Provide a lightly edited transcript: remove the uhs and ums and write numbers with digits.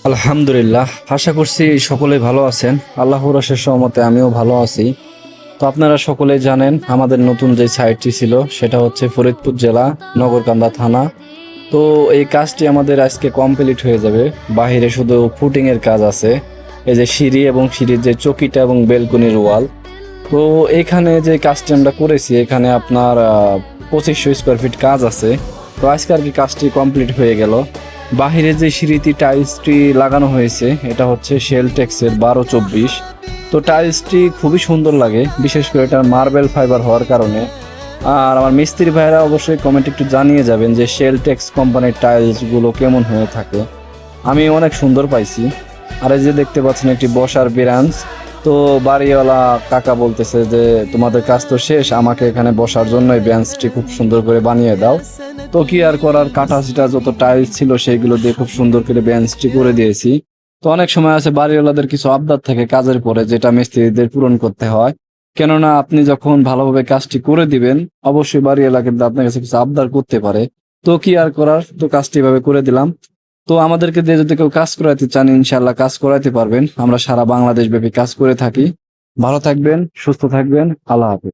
আলহামদুলিল্লাহ, আশা করছি সকলে ভালো আছেন। আল্লাহর অশেষ রহমতে আমিও ভালো আছি। তো আপনারা সকলে জানেন আমাদের নতুন যে সাইটটি ছিল সেটা হচ্ছে ফরিদপুর জেলা নগরকান্দা থানা। তো এই কাজটি আমাদের আজকে কমপ্লিট হয়ে যাবে। বাহিরে শুধু ফুটিং এর কাজ আছে, এই যে সিঁড়ি এবং সিঁড়ির যে চকিটা এবং বেলকনির ওয়াল। তো এখানে যে কাজটি আমরা করেছি এখানে আপনার 2500 স্কোয়ার ফিট কাজ আছে। তো আজকে আর কি কাজটি কমপ্লিট হয়ে গেল। বাহিরে যে সিঁড়িটি টাইলসটি লাগানো হয়েছে এটা হচ্ছে শেলটেক্সের 1224। তো টাইলসটি খুবই সুন্দর লাগে, বিশেষ করে এটা মার্বেল ফাইবার হওয়ার কারণে। আর আমার মিস্ত্রি ভাইরা অবশ্যই কমেন্ট একটু জানিয়ে যাবেন যে শেলটেক্স কোম্পানির টাইলসগুলো কেমন হয়ে থাকে। আমি অনেক সুন্দর পাইছি। আর এই যে দেখতে পাচ্ছেন একটি বসার বেঞ্চ। তো বাড়িওয়ালা কাকা বলতেছে যে তোমাদের কাজ তো শেষ, আমাকে এখানে বসার জন্য এই বেঞ্চটি খুব সুন্দর করে বানিয়ে দাও। তো কি আর করার, কাটা ছিটা যত টাইলস ছিল সেইগুলো দিয়ে খুব সুন্দর করে বেঞ্চটি করে দিয়েছি। তো অনেক সময় আছে বাড়িওয়ালাদের কিছু আবদার থাকে কাজের পরে, যেটা মিস্ত্রিদের পূরণ করতে হয়। কেননা আপনি যখন ভালোভাবে কাজটি করে দিবেন অবশ্যই বাড়িওয়ালা কিন্তু আপনার কাছে কিছু আবদার করতে পারে। তো কি আর করার, তো কাজটি এভাবে করে দিলাম। তো আমাদেরকে দিয়ে যদি কেউ কাজ করাতে চান ইনশাল্লাহ কাজ করাতে পারবেন। আমরা সারা বাংলাদেশ ব্যাপী কাজ করে থাকি। ভালো থাকবেন, সুস্থ থাকবেন, আল্লাহ হাফেজ।